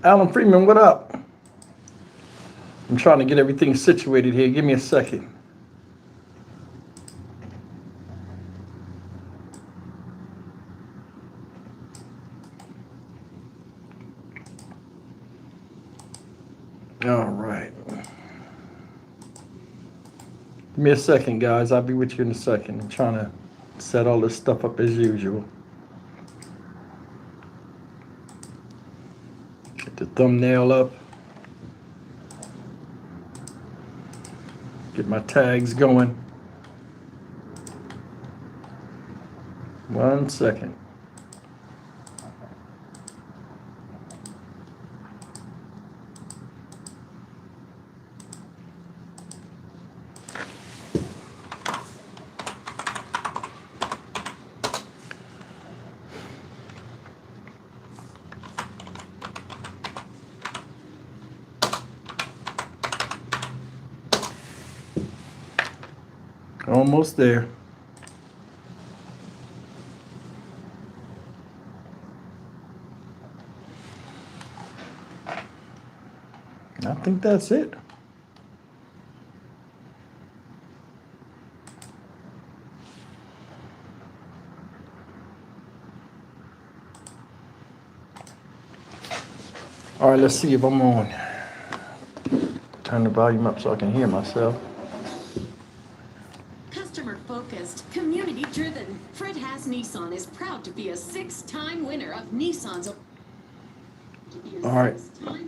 Alan Freeman, what up? I'm trying to get everything situated here. Give me a second. All right. Give me a second, guys. I'll be with you in a second. I'm trying to set all this stuff up as usual. Get the thumbnail up. Get my tags going. 1 second. Almost there. I think that's it. All right, let's see if I'm on. Turn the volume up so I can hear myself. Customer-focused, community-driven, Fred Haas Nissan is proud to be a 6-time winner of Nissan's. All right. Let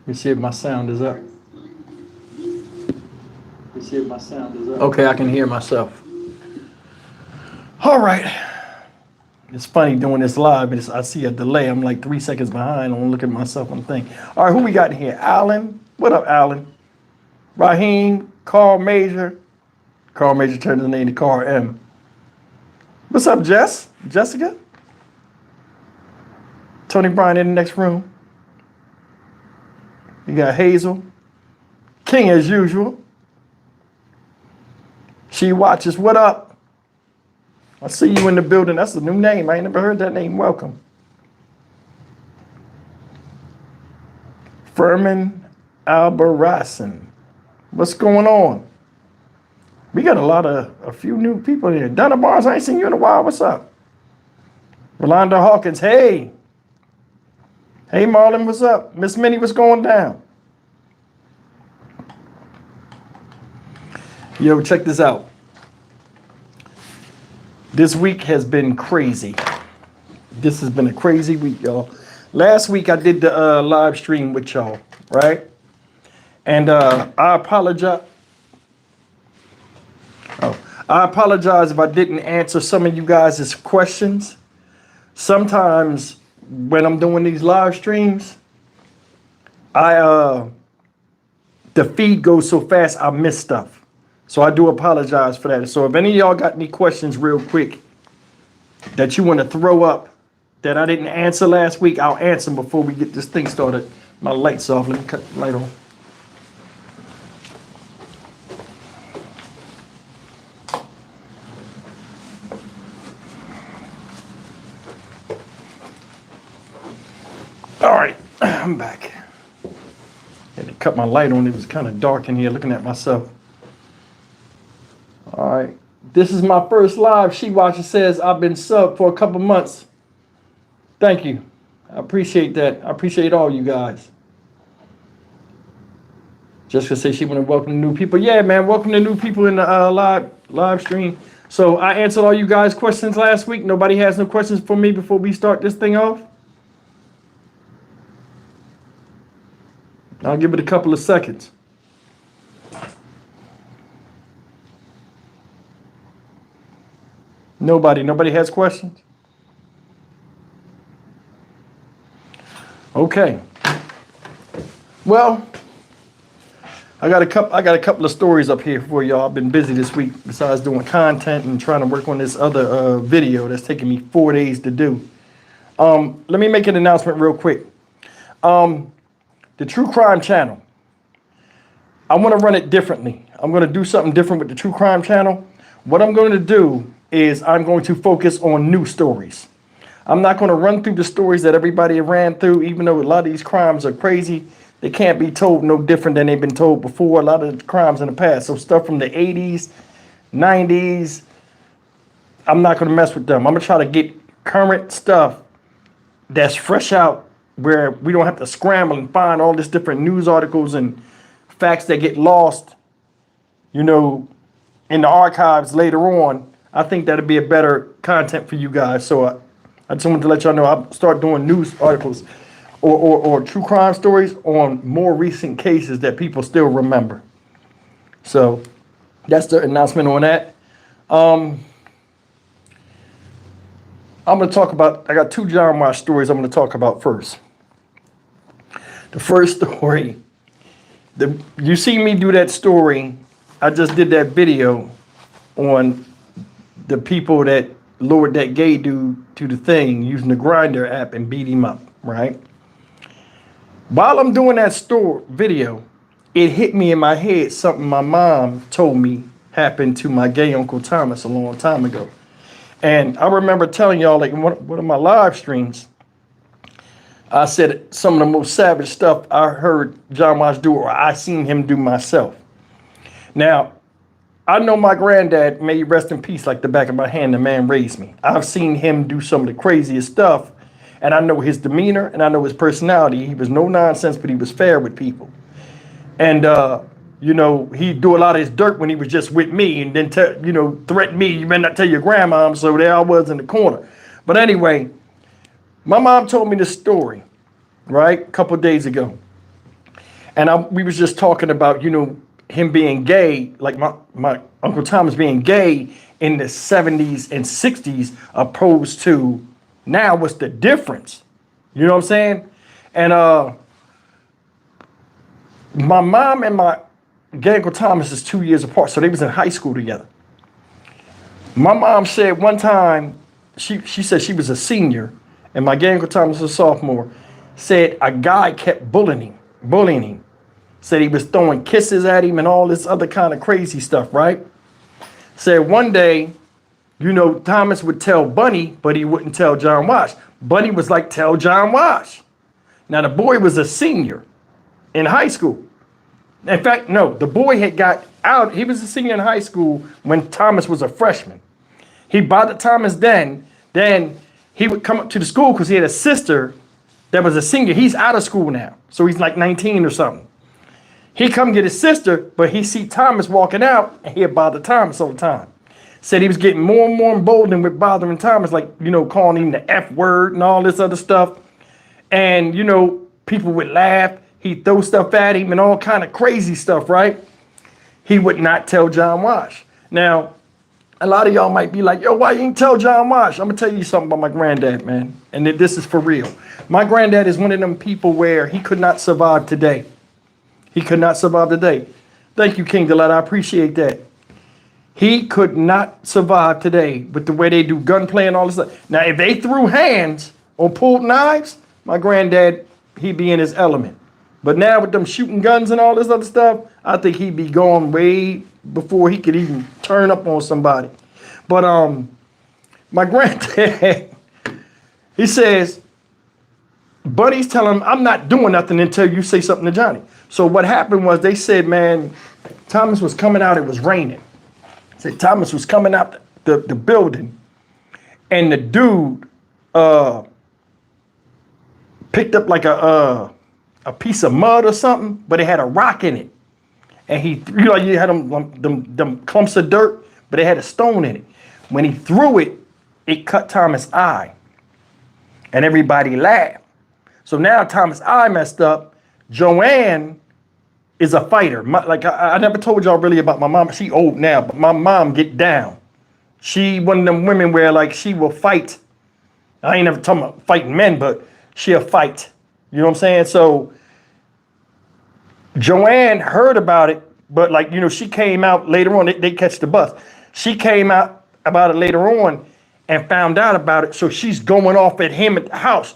me see if my sound is up. Okay, I can hear myself. All right. It's funny doing this live, but I see a delay. I'm like 3 seconds behind. I'm looking at myself on the thing. All right, who we got in here? Alan. What up, Alan? Raheem. Carl Major. Carl Major turned his name to Carl M. What's up, Jess? Jessica? Tony Bryan in the next room. You got Hazel. King as usual. She watches. What up? I see you in the building. That's a new name. I ain't never heard that name. Welcome. Furman Albarracin. What's going on? We got a few new people here. Donna Barnes, I ain't seen you in a while. What's up? Rolanda Hawkins, hey. Hey, Marlon, what's up? Miss Minnie, what's going down? Yo, check this out. This week has been crazy. This has been a crazy week, y'all. Last week I did the live stream with y'all, right? And I apologize. I apologize if I didn't answer some of you guys' questions. Sometimes when I'm doing these live streams, the feed goes so fast I miss stuff. So I do apologize for that. So if any of y'all got any questions real quick that you want to throw up that I didn't answer last week, I'll answer them before we get this thing started. My light's off. Let me cut the light on. All right, I'm back. Had to cut my light on. It was kind of dark in here looking at myself. All right, this is my first live. She Watcher says I've been subbed for a couple months. Thank you. I appreciate that. I appreciate all you guys. Jessica says she want to welcome new people. Yeah, man, welcome the new people in the live stream. So I answered all you guys' questions last week. Nobody has no questions for me before we start this thing off. I'll give it a couple of seconds. Nobody has questions? Okay. Well, I got a couple of stories up here for y'all. I've been busy this week besides doing content and trying to work on this other video that's taking me 4 days to do. Let me make an announcement real quick. The True Crime channel. I want to run it differently. I'm going to do something different with the True Crime channel. What I'm going to do is I'm going to focus on new stories. I'm not going to run through the stories that everybody ran through, even though a lot of these crimes are crazy. They can't be told no different than they've been told before. A lot of the crimes in the past. So stuff from the 80s, 90s, I'm not going to mess with them. I'm going to try to get current stuff that's fresh out where we don't have to scramble and find all this different news articles and facts that get lost, in the archives later on. I think that'd be a better content for you guys. So I just wanted to let y'all know I'll start doing news articles or true crime stories on more recent cases that people still remember. So that's the announcement on that. I'm going to talk about, I got 2 John Watch stories I'm going to talk about first. The first story, you see me do that story. I just did that video on the people that lured that gay dude to the thing using the Grinder app and beat him up, right? While I'm doing that video, it hit me in my head something my mom told me happened to my gay Uncle Thomas a long time ago. And I remember telling y'all, like in one of my live streams, I said some of the most savage stuff I heard John Watch do or I seen him do myself. Now, I know my granddad, may he rest in peace, like the back of my hand, the man raised me. I've seen him do some of the craziest stuff, and I know his demeanor, and I know his personality. He was no nonsense, but he was fair with people. And, he'd do a lot of his dirt when he was just with me, and then, threaten me, you better not tell your grandma, so there I was in the corner. But anyway, my mom told me this story, right, a couple of days ago. And we was just talking about, him being gay, like my Uncle Thomas being gay in the 70s and 60s opposed to now. What's the difference? You know what I'm saying? And my mom and my gay Uncle Thomas is 2 years apart, so they was in high school together. My mom said one time, she said she was a senior, and my gay Uncle Thomas was a sophomore, said a guy kept bullying him. Said he was throwing kisses at him and all this other kind of crazy stuff, right? Said one day, Thomas would tell Bunny, but he wouldn't tell John Watch. Bunny was like, tell John Watch. Now, the boy was a senior in high school. In fact, no, the boy had got out. He was a senior in high school when Thomas was a freshman. He bothered Thomas then he would come up to the school because he had a sister that was a senior. He's out of school now, so he's like 19 or something. He come get his sister, but he see Thomas walking out, and he'd bother Thomas all the time. Said he was getting more and more emboldened with bothering Thomas, like, calling him the F word and all this other stuff. And, people would laugh. He'd throw stuff at him and all kind of crazy stuff, right? He would not tell John Watch. Now, a lot of y'all might be like, yo, why you didn't tell John Watch? I'm going to tell you something about my granddad, man. And this is for real. My granddad is one of them people where he could not survive today. He could not survive today. Thank you, King Delight. I appreciate that. He could not survive today with the way they do gunplay and all this stuff. Now, if they threw hands or pulled knives, my granddad, he'd be in his element. But now with them shooting guns and all this other stuff, I think he'd be gone way before he could even turn up on somebody. But my granddad, he says, Buddy's telling him, I'm not doing nothing until you say something to Johnny. So what happened was they said, man, Thomas was coming out, it was raining. Said Thomas was coming out the building, and the dude picked up like a piece of mud or something, but it had a rock in it. And you had them clumps of dirt, but it had a stone in it. When he threw it, it cut Thomas' eye. And everybody laughed. So now Thomas' eye messed up. Joanne is a fighter. I never told y'all really about my mom. She old now, but my mom get down. She one of them women where she will fight. I ain't never talking about fighting men, but she'll fight. You know what I'm saying? So Joanne heard about it, but she came out later on. They catch the bus. She came out about it later on and found out about it. So she's going off at him at the house.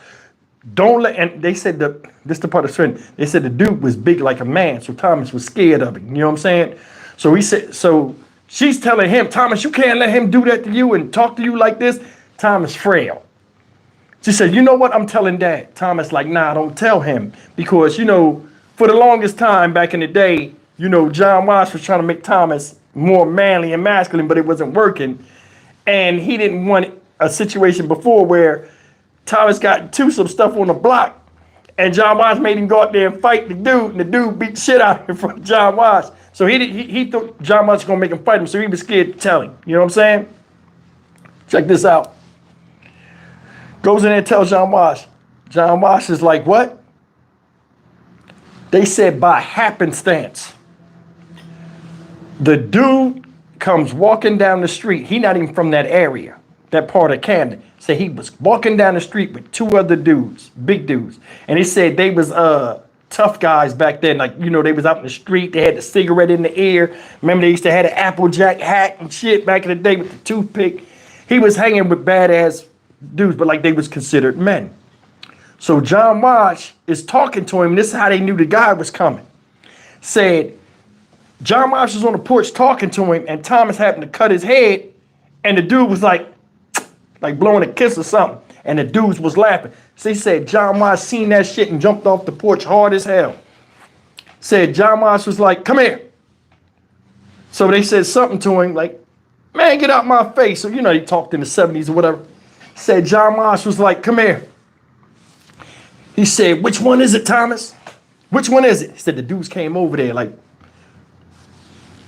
And they said this the part of the they said the dude was big like a man, so Thomas was scared of him. You know what I'm saying? So she's telling him, Thomas, you can't let him do that to you and talk to you like this. Thomas frail. She said, you know what? I'm telling Dad. Thomas like, nah, don't tell him. Because, you know, for the longest time back in the day, you know, John Watts was trying to make Thomas more manly and masculine, but it wasn't working. And he didn't want a situation before where Thomas got into some stuff on the block and John Watts made him go out there and fight the dude, and the dude beat the shit out of him in front of John Watts. So he thought John Watts was gonna make him fight him, so he was scared to tell him. You know what I'm saying? Check this out. Goes in there and tells John Watts. John Watts is like, what? They said by happenstance. The dude comes walking down the street. He not even from that area, that part of Camden. So he was walking down the street with two other dudes, big dudes. And he said they was tough guys back then. Like, you know, they was out in the street. They had the cigarette in the ear. Remember, they used to have an Applejack hat and shit back in the day with the toothpick. He was hanging with badass dudes, but like they was considered men. So John Watts is talking to him. This is how they knew the guy was coming. Said, John Watts was on the porch talking to him, and Thomas happened to cut his head, and the dude was like blowing a kiss or something, and the dudes was laughing. So he said John Watts seen that shit and jumped off the porch hard as hell. Said John Watts was like, come here. So they said something to him like, man, get out my face. So, you know, he talked in the 70s or whatever. Said John Watts was like, come here. He said, which one is it, Thomas? Which one is it? He said the dudes came over there like,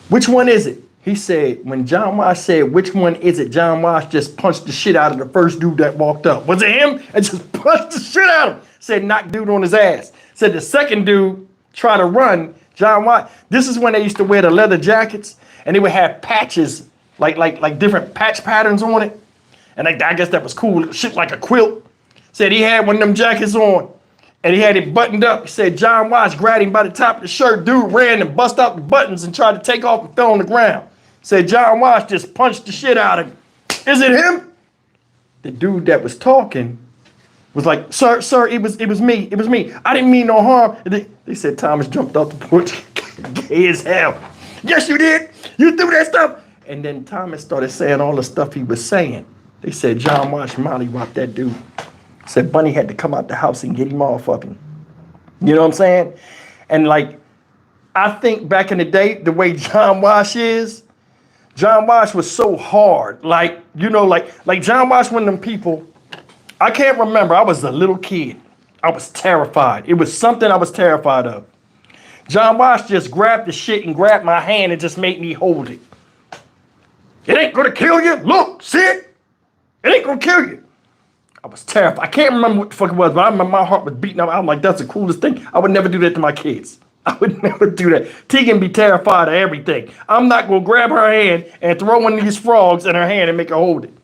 which one is it? He said, when John Watts said, which one is it? John Watts just punched the shit out of the first dude that walked up. Was it him? And just punched the shit out of him. Said, knocked dude on his ass. Said the second dude tried to run. John Watts, this is when they used to wear the leather jackets and they would have patches, like different patch patterns on it. And I guess that was cool, shit like a quilt. Said he had one of them jackets on and he had it buttoned up. He said John Watts grabbed him by the top of the shirt. Dude ran and bust out the buttons and tried to take off and fell on the ground. Said John Watts just punched the shit out of him. Is it him? The dude that was talking was like, sir, it was me. It was me. I didn't mean no harm. They said Thomas jumped off the porch, gay as hell. Yes, you did. You threw that stuff. And then Thomas started saying all the stuff he was saying. They said John Watts mollywopped that dude. Said Bunny had to come out the house and get him off of him. You know what I'm saying? And like, I think back in the day, the way John Watts is, John Watts was so hard. Like, you know, like John Watts, one of them people, I can't remember. I was a little kid. I was terrified. It was something I was terrified of. John Watts just grabbed the shit and grabbed my hand and just made me hold it. It ain't gonna kill you. Look, see it? It ain't gonna kill you. I was terrified. I can't remember what the fuck it was, but I remember my heart was beating up. I'm like, that's the coolest thing. I would never do that to my kids. I would never do that. Tegan be terrified of everything. I'm not gonna grab her hand and throw one of these frogs in her hand and make her hold it.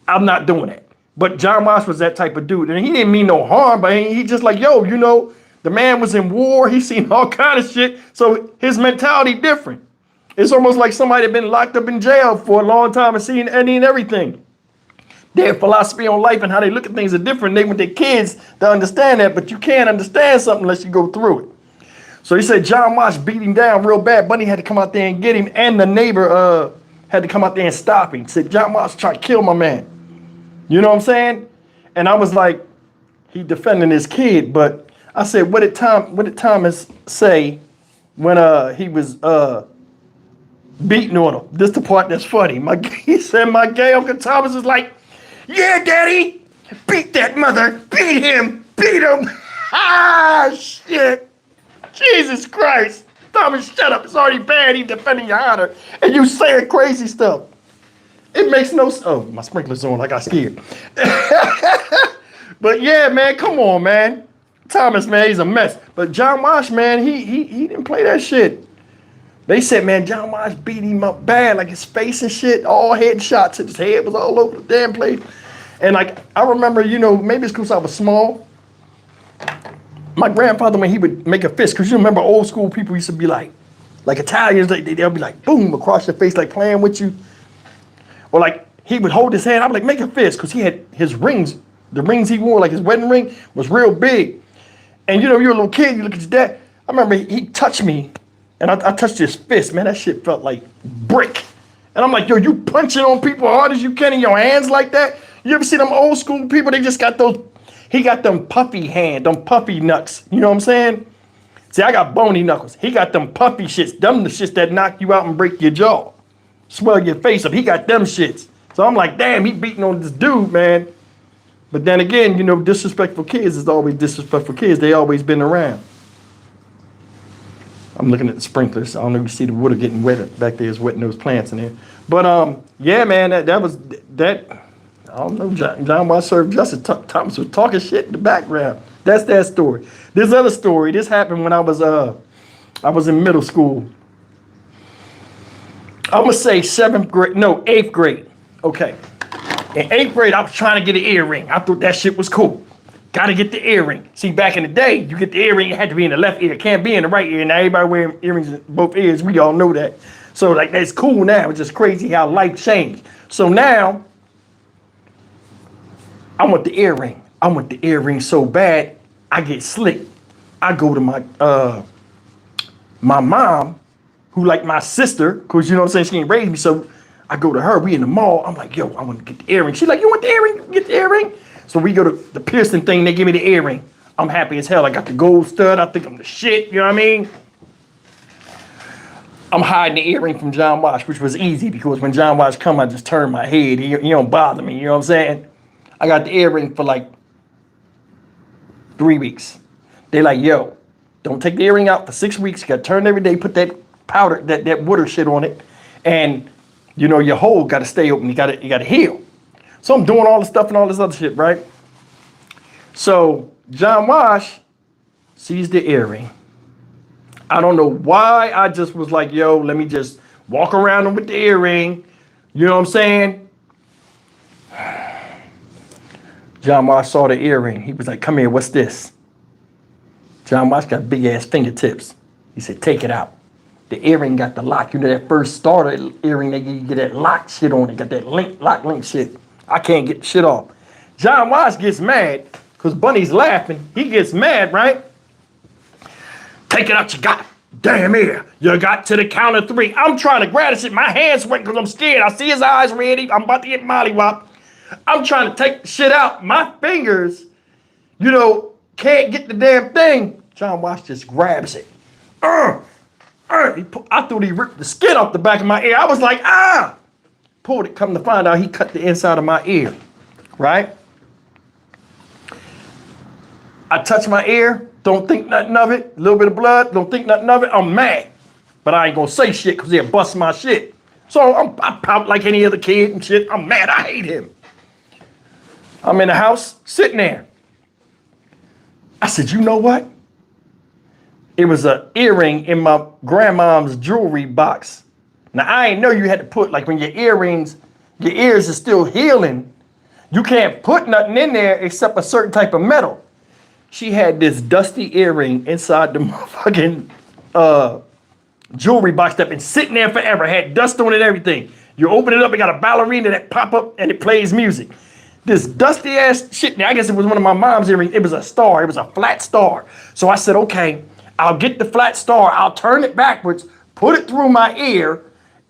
I'm not doing that. But John Watts was that type of dude. And he didn't mean no harm, but he just like, yo, you know, the man was in war. He seen all kind of shit. So his mentality different. It's almost like somebody had been locked up in jail for a long time and seen any and everything. Their philosophy on life and how they look at things are different. They want their kids to understand that, but you can't understand something unless you go through it. So he said John Watts beat him down real bad. Bunny had to come out there and get him, and the neighbor had to come out there and stop him. Said John Watts tried to kill my man. You know what I'm saying? And I was like, he defending his kid, but I said, what did Thomas say when he was beating on him? This the part that's funny. He said my gay Uncle Thomas is like, yeah, Daddy, beat that mother, beat him. Ah, shit. Jesus Christ. Thomas, shut up. It's already bad. He's defending your honor. And you saying crazy stuff. It makes no sense. Oh, my sprinkler's on. I got scared. But yeah, man, come on, man. Thomas, man, he's a mess. But John Watts, man, he didn't play that shit. They said, man, John Watts beat him up bad, like his face and shit, all headshots. His head was all over the damn place. And like, I remember, you know, maybe it's because I was small. My grandfather, when he would make a fist, because you remember old school people used to be like Italians, they'll be like, boom, across your face, like playing with you. Or like, he would hold his hand, I'd be like, make a fist, because he had his rings, the rings he wore, like his wedding ring, was real big. And you know, you're a little kid, you look at your dad. I remember he touched me, and I touched his fist, man, that shit felt like brick. And I'm like, yo, you punching on people hard as you can in your hands like that? You ever see them old school people? They just got those, he got them puffy nuts. You know what I'm saying? See, I got bony knuckles. He got them puffy shits. Them the shits that knock you out and break your jaw. Swell your face up. He got them shits. So I'm like, damn, he beating on this dude, man. But then again, you know, disrespectful kids is always disrespectful kids. They always been around. I'm looking at the sprinklers. I don't know if you see the water getting wet back there. It's wetting those plants in there. But yeah, man, that was that. I don't know. John Watts served justice. Thomas was talking shit in the background. That's that story. This other story. This happened when I was in middle school. I'm gonna say 8th grade. Okay. In 8th grade, I was trying to get an earring. I thought that shit was cool. Gotta get the earring. See, back in the day, you get the earring, it had to be in the left ear. It can't be in the right ear. Now everybody wearing earrings in both ears. We all know that. So like that's cool now. It's just crazy how life changed. So now, I want the earring. I want the earring so bad, I get slick. I go to my mom, who like my sister, cause you know what I'm saying, she ain't raised me, so I go to her, we in the mall, I'm like, yo, I want to get the earring. She's like, you want the earring? Get the earring? So we go to the piercing thing, they give me the earring. I'm happy as hell. I got the gold stud, I think I'm the shit, you know what I mean? I'm hiding the earring from John Watts, which was easy because when John Watts come, I just turn my head. He don't bother me, you know what I'm saying? I got the earring for like 3 weeks. They like, yo, don't take the earring out for 6 weeks. You got to turn every day, put that powder, that water shit on it. And, you know, your hole got to stay open. You got to heal. So I'm doing all this stuff and all this other shit, right? So John Wash sees the earring. I don't know why. I just was like, yo, let me just walk around with the earring. You know what I'm saying? John Wash saw the earring. He was like, come here, what's this? John Wash got big ass fingertips. He said, take it out. The earring got the lock. You know that first starter earring, they get that lock shit on it. Got that link shit. I can't get the shit off. John Wash gets mad because Bunny's laughing. He gets mad, right? Take it out, you got damn ear. You got to the count of 3. I'm trying to grab the shit. My hands sweat because I'm scared. I see his eyes red. I'm about to get mollywop. I'm trying to take the shit out. My fingers, you know, can't get the damn thing. John Wash just grabs it. I thought he ripped the skin off the back of my ear. I was like, ah! Pulled it, come to find out he cut the inside of my ear, right? I touch my ear, don't think nothing of it. A little bit of blood, don't think nothing of it. I'm mad, but I ain't gonna say shit because he'll bust my shit. So I pout like any other kid and shit. I'm mad, I hate him. I'm in the house, sitting there. I said, you know what? It was an earring in my grandma's jewelry box. Now, I ain't know you had to put, like when your earrings, your ears are still healing, you can't put nothing in there except a certain type of metal. She had this dusty earring inside the motherfucking jewelry box that been sitting there forever, had dust on it and everything. You open it up, it got a ballerina that pop up and it plays music. This dusty ass shit. Now, I guess it was one of my mom's earrings. It was a star. It was a flat star. So I said, okay, I'll get the flat star. I'll turn it backwards, put it through my ear.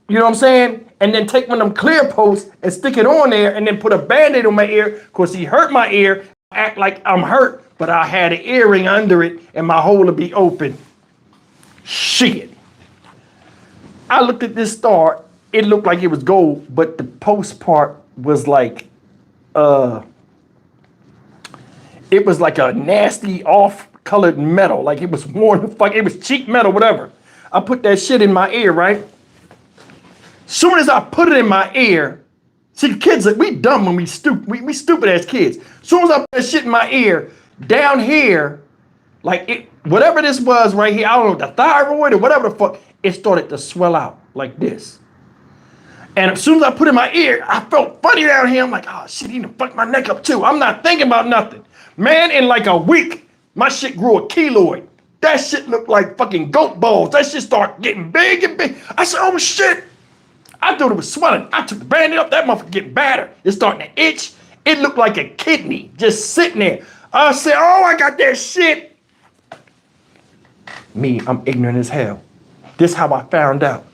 You know what I'm saying? And then take one of them clear posts and stick it on there and then put a Band-Aid on my ear because he hurt my ear. Act like I'm hurt, but I had an earring under it and my hole would be open. Shit. I looked at this star. It looked like it was gold, but the post part was like, it was like a nasty off-colored metal. Like it was worn, it was cheap metal, whatever. I put that shit in my ear, right? Soon as I put it in my ear, see, kids, we dumb when we stupid. We stupid as kids. Soon as I put that shit in my ear, down here, like it, whatever this was right here, I don't know, the thyroid or whatever the fuck, it started to swell out like this. And as soon as I put it in my ear, I felt funny down here. I'm like, oh shit, he done fucked my neck up too. I'm not thinking about nothing. Man, in like a week, my shit grew a keloid. That shit looked like fucking goat balls. That shit started getting big and big. I said, oh shit. I thought it was swelling. I took the Band-Aid up, that motherfucker getting badder. It's starting to itch. It looked like a kidney just sitting there. I said, oh, I got that shit. Me, I'm ignorant as hell. This how I found out.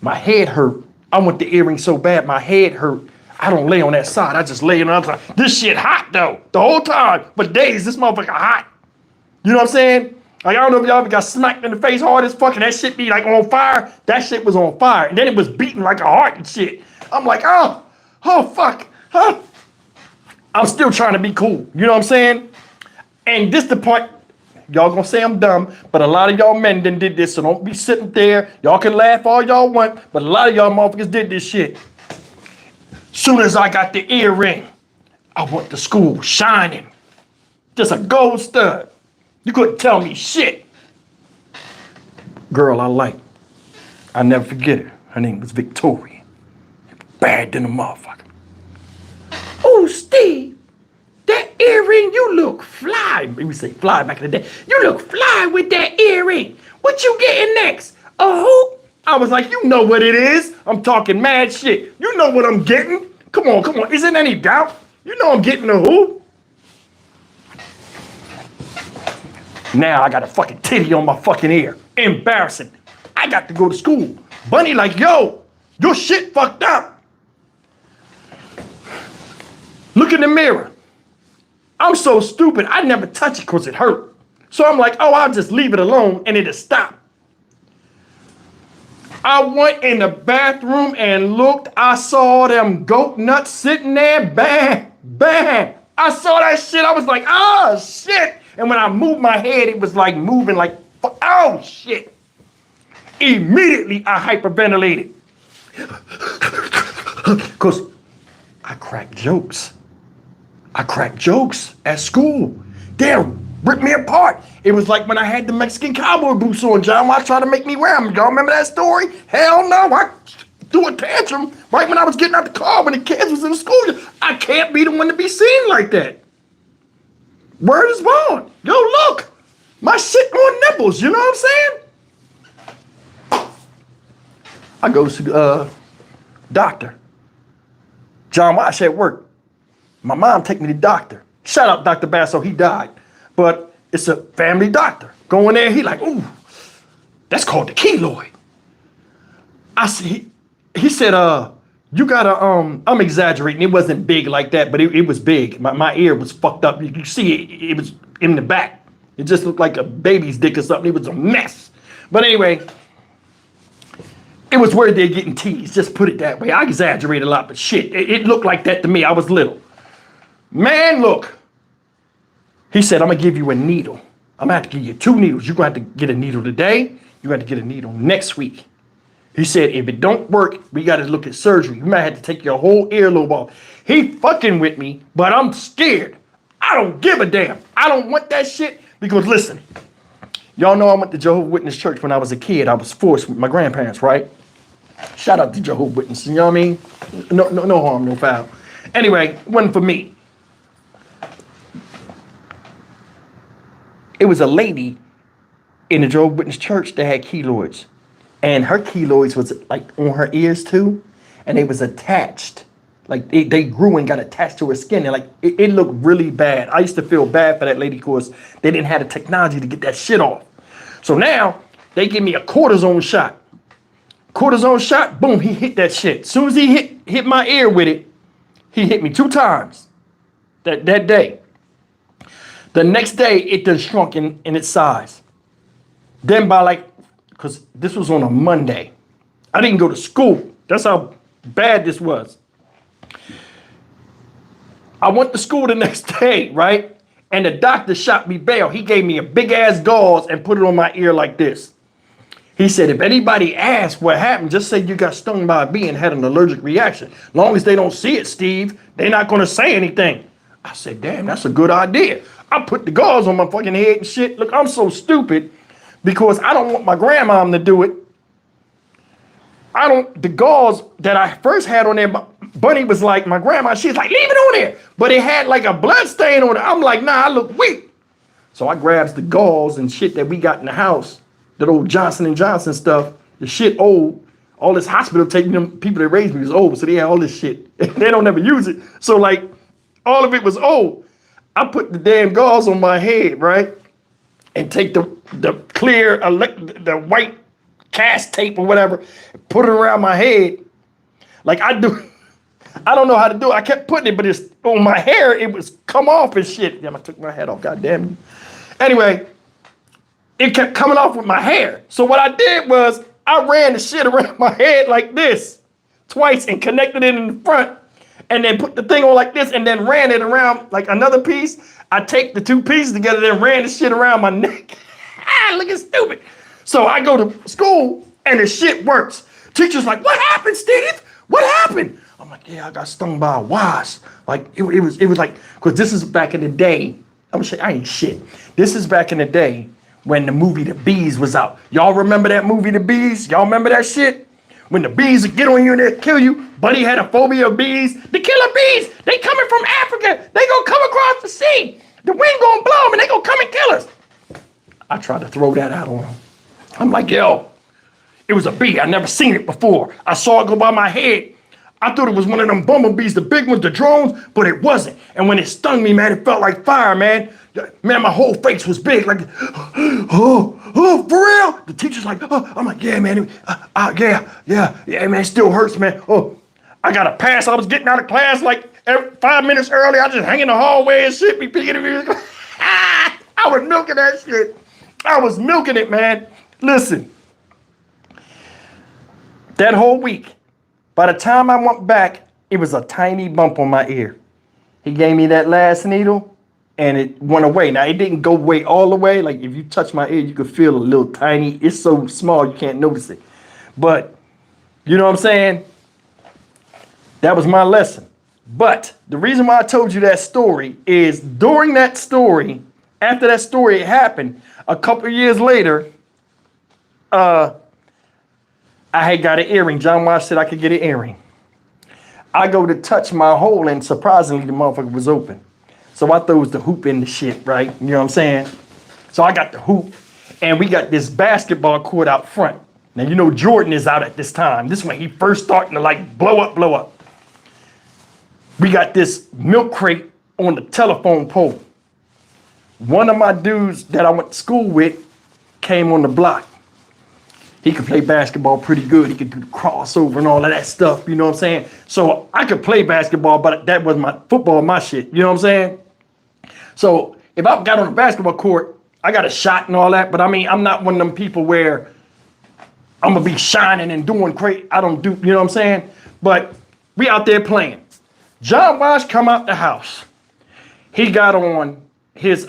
My head hurt. I want the earring so bad, my head hurt. I don't lay on that side. I just lay on the other side. This shit hot though, the whole time. For days, this motherfucker hot. You know what I'm saying? Like, I don't know if y'all ever got smacked in the face hard as fuck and that shit be like on fire. That shit was on fire. And then it was beating like a heart and shit. I'm like, oh fuck, huh? I'm still trying to be cool. You know what I'm saying? And this the part, y'all gonna say I'm dumb, but a lot of y'all men done did this, so don't be sitting there. Y'all can laugh all y'all want, but a lot of y'all motherfuckers did this shit. Soon as I got the earring, I went to school shining. Just a gold stud. You couldn't tell me shit. Girl I like. I never forget her. Her name was Victoria. Bad than a motherfucker. Oh, Steve, that earring, you look fly. We say fly back in the day. You look fly with that earring. What you getting next? A hoop? I was like, you know what it is. I'm talking mad shit. You know what I'm getting. Come on. Isn't any doubt? You know I'm getting a hoop. Now I got a fucking titty on my fucking ear. Embarrassing. I got to go to school. Bunny like, yo, your shit fucked up. Look in the mirror. I'm so stupid. I never touch it because it hurt. So I'm like, oh, I'll just leave it alone and it'll stop. I went in the bathroom and looked. I saw them goat nuts sitting there. Bang, bang. I saw that shit. I was like, oh, shit. And when I moved my head, it was like moving like, oh, shit. Immediately, I hyperventilated. Because I cracked jokes. I cracked jokes at school. They'll rip me apart. It was like when I had the Mexican cowboy boots on, John. Why try to make me wear them? Y'all remember that story? Hell no. I threw a tantrum right when I was getting out the car when the kids was in the school. I can't be the one to be seen like that. Word is born. Yo, look. My shit on nipples. You know what I'm saying? I go to the doctor. John Wash at work. My mom take me to the doctor. Shout out Dr. Basso, he died. But it's a family doctor. Go in there, he like, ooh, that's called the keloid. I see, he said, you gotta, I'm exaggerating. It wasn't big like that, but it was big. My ear was fucked up. You can see it was in the back. It just looked like a baby's dick or something. It was a mess. But anyway, it was where they're getting teased. Just put it that way. I exaggerate a lot, but shit, it looked like that to me. I was little. Man, look. He said, I'm gonna give you a needle. I'm gonna have to give you 2 needles. You're gonna have to get a needle today. You're gonna have to get a needle next week. He said, if it don't work, we gotta look at surgery. You might have to take your whole earlobe off. He fucking with me, but I'm scared. I don't give a damn. I don't want that shit because listen, y'all know I went to Jehovah's Witness church when I was a kid. I was forced with my grandparents, right? Shout out to Jehovah's Witness, you know what I mean? No harm, no foul. Anyway, it wasn't for me. It was a lady in the Jehovah's Witness church that had keloids. And her keloids was like on her ears too. And they was attached. Like they grew and got attached to her skin. And like it looked really bad. I used to feel bad for that lady because they didn't have the technology to get that shit off. So now they give me a cortisone shot. Cortisone shot, boom, he hit that shit. As soon as he hit my ear with it, he hit me 2 times that day. The next day, it done shrunk in its size. Then by like, because this was on a Monday. I didn't go to school. That's how bad this was. I went to school the next day, right? And the doctor shot me bail. He gave me a big ass gauze and put it on my ear like this. He said, if anybody asks what happened, just say you got stung by a bee and had an allergic reaction. Long as they don't see it, Steve, they're not going to say anything. I said, damn, that's a good idea. I put the gauze on my fucking head and shit. Look, I'm so stupid because I don't want my grandmom to do it. The gauze that I first had on there, Bunny was like, my grandma, she's like, leave it on there. But it had like a blood stain on it. I'm like, nah, I look weak. So I grabs the gauze and shit that we got in the house, that old Johnson & Johnson stuff, the shit old. All this hospital taking them people that raised me was old, so they had all this shit. They don't ever use it. So like, all of it was old. I put the damn gauze on my head, right? And take the clear, the white cast tape or whatever, put it around my head. Like I do I don't know how to do it. I kept putting it, but it's on my hair. It was come off and shit. Damn, I took my hat off. God damn you. Anyway, it kept coming off with my hair. So what I did was I ran the shit around my head like this twice and connected it in the front and then put the thing on like this and then ran it around like another piece. I take the two pieces together, then ran the shit around my neck. Looking stupid. So I go to school and the shit works. Teacher's like, what happened, Steve? What happened? I'm like, yeah, I got stung by a wasp. Like it was like, cause this is back in the day. I'm gonna say I ain't shit. This is back in the day when the movie The Bees was out. Y'all remember that movie The Bees? Y'all remember that shit? When the bees would get on you and they'd kill you. Buddy had a phobia of bees. The killer bees, they coming from Africa. They gonna come across the sea. The wind gonna blow them and they gonna come and kill us. I tried to throw that out on him. I'm like, yo, it was a bee. I never seen it before. I saw it go by my head. I thought it was one of them bumblebees, the big ones, the drones, but it wasn't. And when it stung me, man, it felt like fire, man. Man, my whole face was big, like, oh, for real? The teacher's like, oh. I'm like, yeah, man, yeah, man, it still hurts, man. Oh, I got a pass. I was getting out of class like 5 minutes early. I just hang in the hallway and shit, be picking it. I was milking that shit. I was milking it, man. Listen, that whole week, by the time I went back, it was a tiny bump on my ear. He gave me that last needle and it went away. Now, it didn't go away all the way. Like if you touch my ear, you could feel a little tiny. It's so small, you can't notice it. But you know what I'm saying? That was my lesson. But the reason why I told you that story is during that story, after that story happened, a couple of years later, I had got an earring. John Wash said I could get an earring. I go to touch my hole and surprisingly the motherfucker was open. So I throws the hoop in the shit, right? You know what I'm saying? So I got the hoop and we got this basketball court out front. Now, you know, Jordan is out at this time. This is when he first starting to like blow up. We got this milk crate on the telephone pole. One of my dudes that I went to school with came on the block. He could play basketball pretty good. He could do the crossover and all of that stuff, you know what I'm saying? So I could play basketball, but that was my football, my shit, you know what I'm saying? So if I got on the basketball court, I got a shot and all that, but I mean, I'm not one of them people where I'm gonna be shining and doing great. I don't do, you know what I'm saying? But we out there playing. John Wash come out the house. He got on his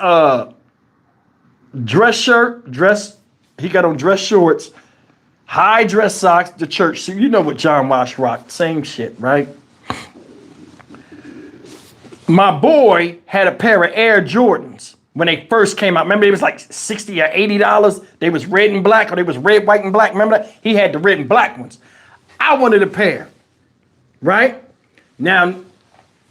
dress shorts, high dress socks to church. So you know what John Wash rocked, same shit, right? My boy had a pair of Air Jordans when they first came out. Remember, it was like $60 or $80. They was red and black, or they was red, white, and black. Remember that? He had the red and black ones. I wanted a pair, right? Now,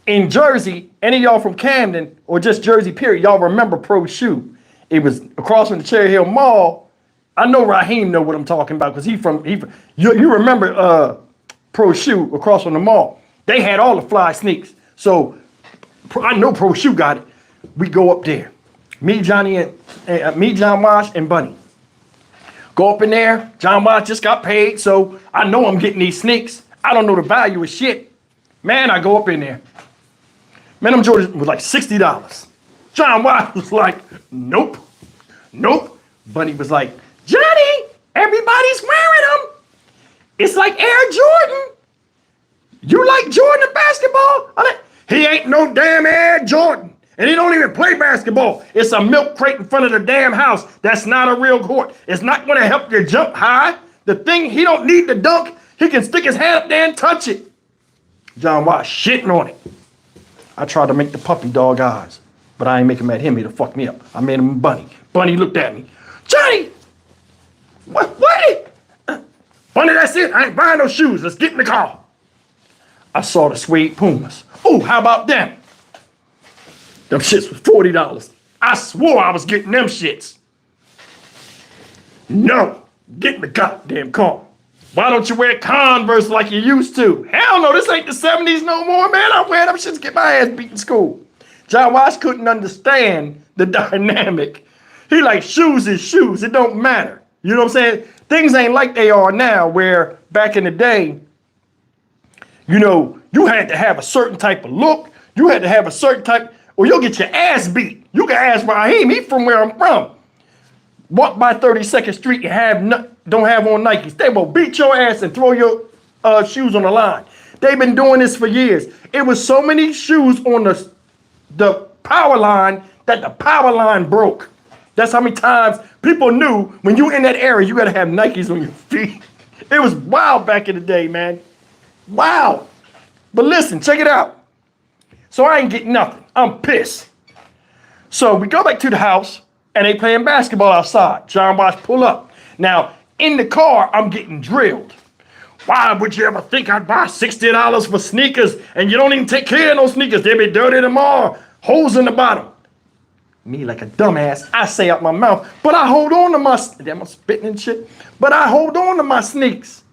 in Jersey, any of y'all from Camden or just Jersey period, y'all remember Pro Shoe. It was across from the Cherry Hill Mall. I know Raheem know what I'm talking about because you remember Pro Shoe across from the mall. They had all the fly sneaks. So I know Pro Shoe got it. We go up there. Me, John Wash, and Bunny. Go up in there. John Wash just got paid, so I know I'm getting these sneaks. I don't know the value of shit. Man, I go up in there. Man, them Jordans was like $60. John Wash was like, nope. Bunny was like, Johnny, everybody's wearing them. It's like Air Jordan. You like Jordan in basketball? He ain't no damn Air Jordan. And he don't even play basketball. It's a milk crate in front of the damn house. That's not a real court. It's not going to help you jump high. The thing, he don't need to dunk. He can stick his hand up there and touch it. John Wash shitting on it. I tried to make the puppy dog eyes, but I ain't make him at him. He'd have fucked me up. I made him Bunny. Bunny looked at me. Johnny! What? Bunny, that's it. I ain't buying no shoes. Let's get in the car. I saw the suede Pumas. Oh, how about them? Them shits was $40. I swore I was getting them shits. No, get in the goddamn car. Why don't you wear Converse like you used to? Hell no, this ain't the 70s no more, man. I wear them shits to get my ass beat in school. John Wash couldn't understand the dynamic. He like, shoes is shoes. It don't matter. You know what I'm saying? Things ain't like they are now, where back in the day, you know, You had to have a certain type of look. You had to have a certain type, or you'll get your ass beat. You can ask Raheem, he from where I'm from. Walk by 32nd Street and don't have on Nikes. They will beat your ass and throw your shoes on the line. They've been doing this for years. It was so many shoes on the power line that the power line broke. That's how many times people knew when you in that area, you gotta have Nikes on your feet. It was wild back in the day, man. Wow. But listen, check it out. So I ain't getting nothing. I'm pissed. So we go back to the house and they playing basketball outside. John Watts pull up. Now, in the car, I'm getting drilled. Why would you ever think I'd buy $60 for sneakers and you don't even take care of those sneakers? They'll be dirty tomorrow. Holes in the bottom. Me like a dumbass, I say out my mouth, but I hold on to my, damn, I'm spitting and shit, but I hold on to my sneaks.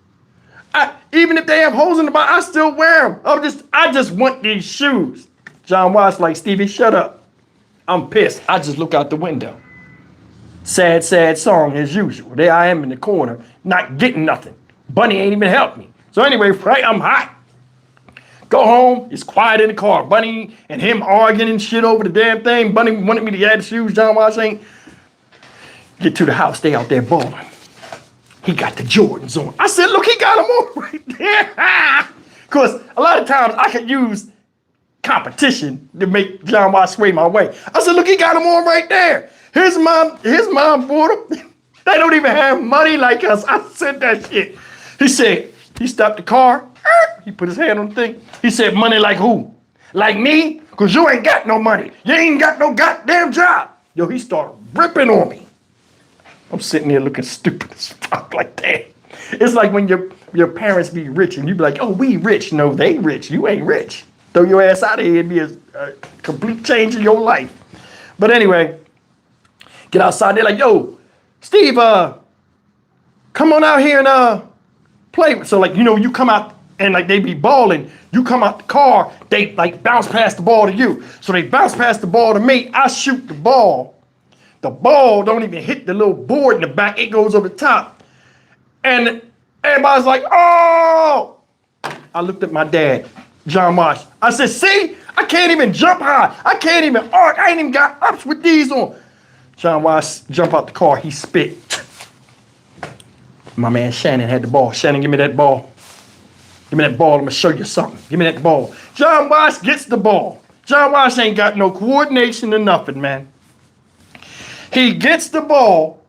Even if they have holes in the bottom, I still wear them. I just want these shoes. John Watts like, Stevie, shut up. I'm pissed. I just look out the window. Sad, sad song as usual. There I am in the corner, not getting nothing. Bunny ain't even helped me. So anyway, right, I'm hot. Go home, it's quiet in the car. Bunny and him arguing and shit over the damn thing. Bunny wanted me to add the shoes, John Watts ain't. Get to the house, they out there balling. He got the Jordans on. I said, look, he got them on right there. Because a lot of times I could use competition to make John Watts sway my way. I said, look, he got them on right there. His mom bought them. They don't even have money like us. I said that shit. He said, he stopped the car. He put his hand on the thing. He said, money like who? Like me? Because you ain't got no money. You ain't got no goddamn job. Yo, he started ripping on me. I'm sitting there looking stupid as fuck like that. It's like when your parents be rich and you be like, oh, we rich. No, they rich. You ain't rich. Throw your ass out of here. It'd be a complete change in your life. But anyway, get outside. They're like, yo, Steve, come on out here and play. So like, you know, you come out and like they be balling. You come out the car, they like bounce past the ball to you. So they bounce past the ball to me. I shoot the ball. The ball don't even hit the little board in the back. It goes over the top. And everybody's like, oh! I looked at my dad, John Watts. I said, see, I can't even jump high. I can't even arc. I ain't even got ups with these on. John Watts jump out the car. He spit. My man Shannon had the ball. Shannon, give me that ball. Give me that ball. I'm going to show you something. Give me that ball. John Watts gets the ball. John Watts ain't got no coordination or nothing, man. He gets the ball,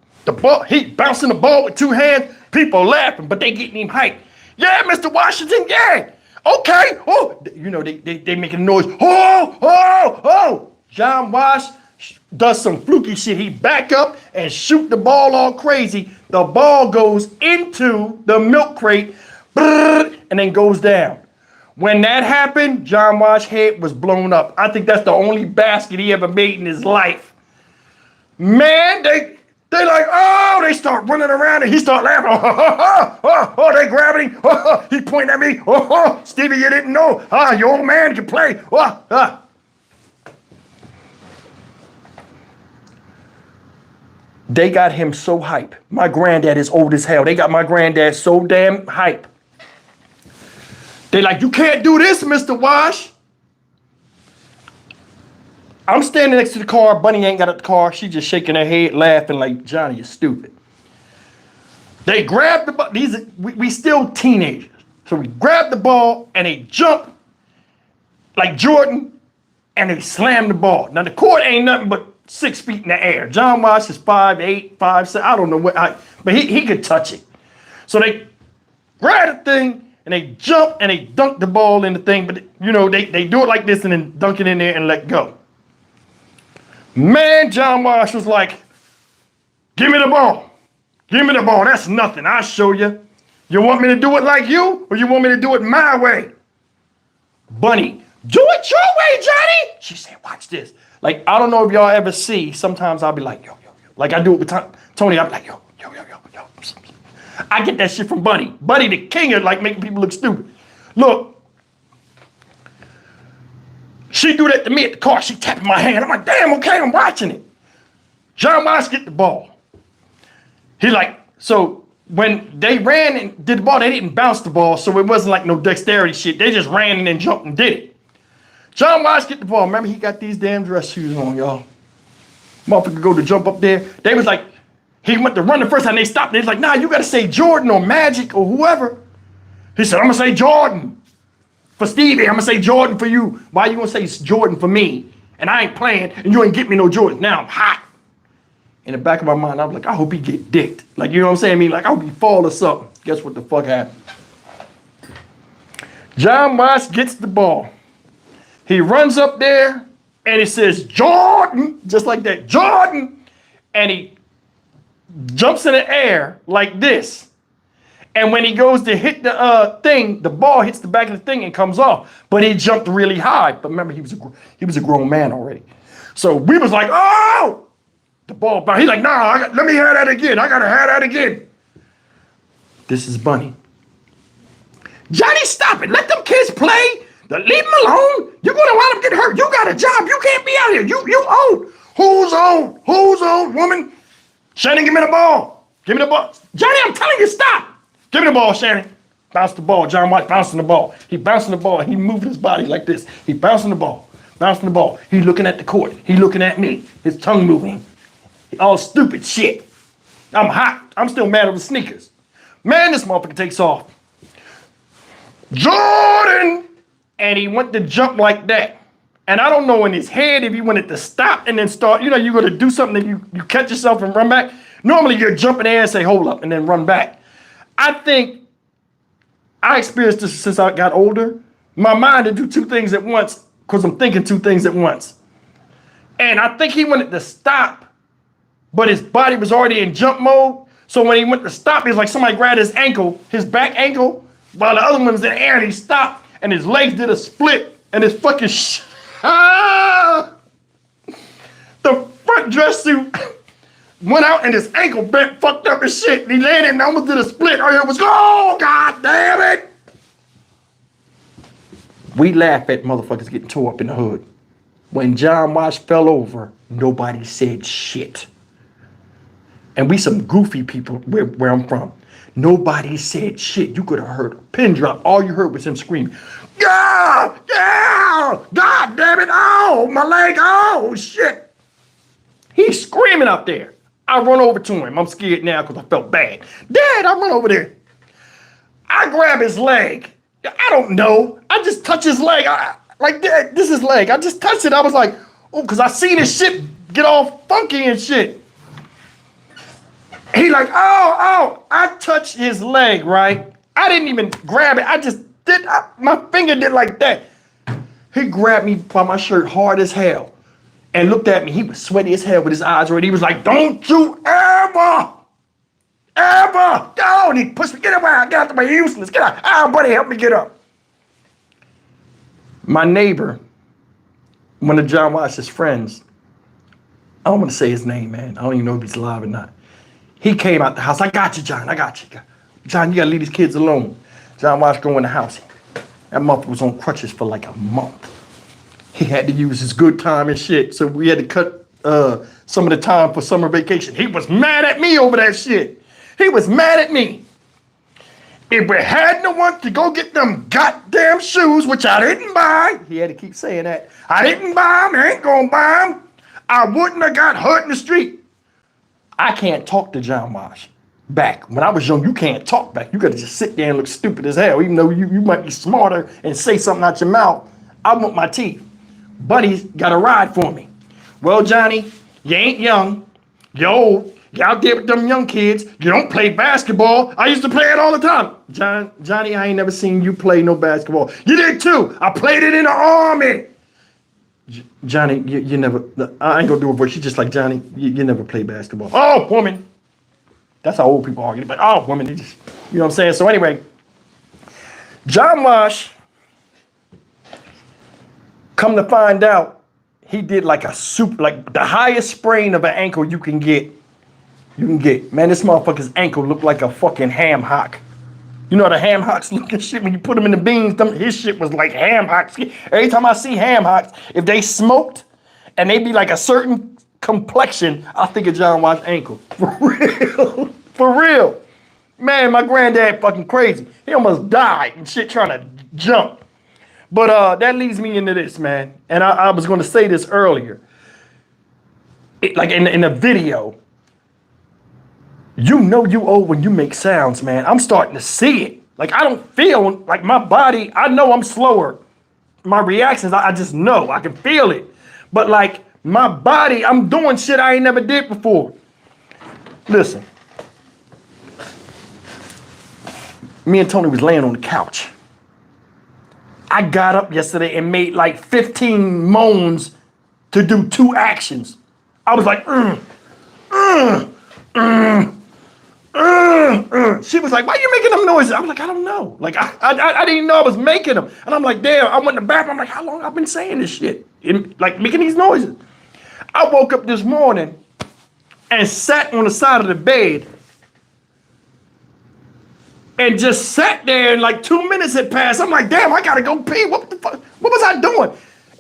he bouncing the ball with two hands, people laughing, but they getting him hyped. Yeah, Mr. Washington, yeah, okay, oh, you know, they making noise, oh. John Watts does some fluky shit. He back up and shoot the ball all crazy. The ball goes into the milk crate, and then goes down. When that happened, John Watts' head was blown up. I think that's the only basket he ever made in his life. Man, they like, oh, they start running around and he start laughing. Oh, they grabbing him. He pointing at me. Stevie, you didn't know. Your old man can play. They got him so hype. My granddad is old as hell. They got my granddad so damn hype. They like, you can't do this, Mr. Wash. I'm standing next to the car. Bunny ain't got out the car. She just shaking her head, laughing like, Johnny, you're stupid. They grab the ball. We still teenagers. So we grab the ball and they jump like Jordan and they slam the ball. Now the court ain't nothing but 6 feet in the air. John Watts is 5'8", 5'7". I don't know what, but he could touch it. So they grab the thing and they jump and they dunk the ball in the thing. But you know, they do it like this and then dunk it in there and let go. Man, John Watts was like, give me the ball. Give me the ball. That's nothing. I'll show you. You want me to do it like you or you want me to do it my way? Bunny, do it your way, Johnny. She said, watch this. Like, I don't know if y'all ever see, sometimes I'll be like, yo. Like I do it with Tony. I'll be like, yo. I get that shit from Bunny. Bunny, the king of like making people look stupid. Look. She do that to me at the car. She tapping my hand. I'm like, damn, okay, I'm watching it. John Watts get the ball. He like, so when they ran and did the ball, they didn't bounce the ball, so it wasn't like no dexterity shit. They just ran and then jumped and did it. John Watts get the ball. Remember, he got these damn dress shoes on, y'all. Motherfucker go to jump up there. They was like, he went to run the first time. They stopped. They was like, nah, you got to say Jordan or Magic or whoever. He said, I'm going to say Jordan for Stevie. I'm going to say Jordan for you. Why you going to say Jordan for me? And I ain't playing, and you ain't get me no Jordan. Now I'm hot. In the back of my mind, I was like, I hope he get dicked. Like, you know what I'm saying? I mean, like, I hope he fall or something. Guess what the fuck happened? John Watts gets the ball. He runs up there, and it says, Jordan, just like that, Jordan. And he jumps in the air like this. And when he goes to hit the thing, the ball hits the back of the thing and comes off. But he jumped really high. But remember, he was a grown man already. So we was like, oh! The ball bounced. He's like, nah, let me have that again. I gotta have that again. This is Bunny. Johnny, stop it. Let them kids play. Leave them alone. You're gonna wind up getting hurt. You got a job. You can't be out here. You old. Who's old? Who's old, woman? Shannon, give me the ball. Give me the ball. Johnny, I'm telling you, stop. Give me the ball, Shannon. Bounce the ball. John Watts bouncing the ball. He bouncing the ball. He moving his body like this. He bouncing the ball. Bouncing the ball. He looking at the court. He looking at me. His tongue moving. All stupid shit. I'm hot. I'm still mad over sneakers. Man, this motherfucker takes off. Jordan! And he went to jump like that. And I don't know in his head if he wanted to stop and then start, you know, you're going to do something that you catch yourself and run back. Normally you're jumping there and say, hold up, and then run back. I think I experienced this since I got older. My mind to do two things at once because I'm thinking two things at once. And I think he wanted to stop, but his body was already in jump mode. So when he went to stop, it was like somebody grabbed his ankle, his back ankle, while the other one was in the air, and he stopped, and his legs did a split, and his fucking the front dress suit went out, and his ankle bent, fucked up as shit. And he landed and almost did a split. Oh, it was, oh, God damn it. We laugh at motherfuckers getting tore up in the hood. When John Watts fell over, nobody said shit. And we some goofy people where I'm from. Nobody said shit. You could have heard a pin drop. All you heard was him screaming, God, yeah, God damn it, oh, my leg, oh, shit. He's screaming out there. I run over to him. I'm scared now because I felt bad. Dad, I run over there. I grab his leg. I don't know. I just touch his leg. Like, Dad, this is his leg. I just touched it. I was like, oh, because I seen his shit get all funky and shit. He like, oh, I touched his leg, right? I didn't even grab it. I just did, my finger did like that. He grabbed me by my shirt hard as hell and looked at me. He was sweaty as hell with his eyes red. He was like, don't you ever, go. And he pushed me, get away. Get out the way, useless, get out. Oh, buddy, help me get up. My neighbor, one of John Watts' friends, I don't want to say his name, man. I don't even know if he's alive or not. He came out the house. I got you, John. I got you. John, you got to leave these kids alone. John Watts go in the house. That motherfucker was on crutches for like a month. He had to use his good time and shit. So we had to cut some of the time for summer vacation. He was mad at me over that shit. He was mad at me. If we had no one to go get them goddamn shoes, which I didn't buy. He had to keep saying that. I didn't buy them. I ain't going to buy them. I wouldn't have got hurt in the street. I can't talk to John Watts back. When I was young, you can't talk back. You got to just sit there and look stupid as hell, even though you might be smarter and say something out your mouth. I want my teeth. Buddy's got a ride for me. Well, Johnny, you ain't young. You're old. You're out there with them young kids. You don't play basketball. I used to play it all the time. Johnny, I ain't never seen you play no basketball. You did too. I played it in the army. Johnny, you never, I ain't gonna do a voice. She's just like, Johnny, you never play basketball. Oh, woman. That's how old people argue. But, oh, woman, they just, you know what I'm saying? So anyway, John Watts, come to find out, he did like like the highest sprain of an ankle you can get. Man, this motherfucker's ankle looked like a fucking ham hock. You know the ham hocks looking shit when you put them in the beans, his shit was like ham hocks. Every time I see ham hocks, if they smoked and they be like a certain complexion, I think of John Watts' ankle. For real. For real. Man, my granddad fucking crazy. He almost died and shit trying to jump. But that leads me into this, man. And I was going to say this earlier. Like in the video, you know you old when you make sounds, man. I'm starting to see it. Like I don't feel like my body, I know I'm slower. My reactions, I just know. I can feel it. But like my body, I'm doing shit I ain't never did before. Listen. Me and Tony was laying on the couch. I got up yesterday and made like 15 moans to do 2 actions. I was like, She was like, why are you making them noises? I was like, I don't know. Like, I didn't know I was making them. And I'm like, damn, I went in the bathroom. I'm like, how long I've been saying this shit? Like, making these noises. I woke up this morning and sat on the side of the bed and just sat there and like 2 minutes had passed. I'm like, damn, I gotta go pee. What the fuck? What was I doing?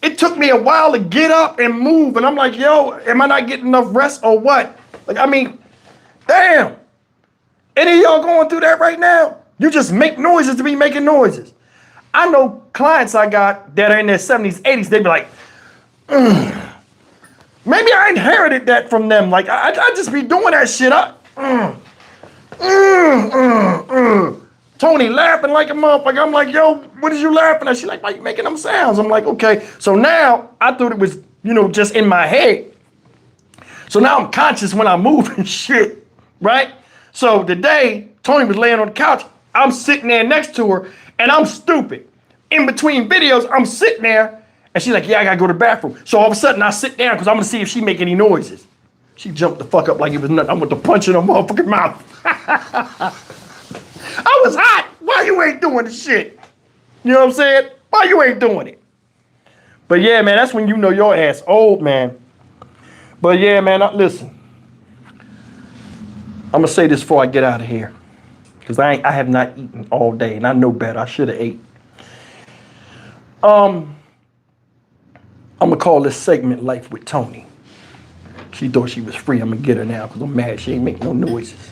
It took me a while to get up and move. And I'm like, yo, am I not getting enough rest or what? Like, I mean, damn. Any of y'all going through that right now? You just make noises to be making noises. I know clients I got that are in their 70s, 80s, they be like, maybe I inherited that from them. Like, I just be doing that shit up. Tony laughing like a motherfucker. I'm like, yo, what is you laughing at? She's like, why you making them sounds? I'm like, okay. So now I thought it was, just in my head. So now I'm conscious when I move and shit, right? So today, Tony was laying on the couch. I'm sitting there next to her and I'm stupid. In between videos, I'm sitting there and she's like, yeah, I gotta go to the bathroom. So all of a sudden I sit down because I'm gonna see if she make any noises. She jumped the fuck up like it was nothing. I went to punch in her motherfucking mouth. I was hot. Why you ain't doing the shit? You know what I'm saying? Why you ain't doing it? But yeah, man, that's when you know your ass old, man. But yeah, man, listen. I'm gonna say this before I get out of here. Because I have not eaten all day and I know better. I should have ate. I'm gonna call this segment Life with Tony. She thought she was free. I'm gonna get her now because I'm mad she ain't making no noises.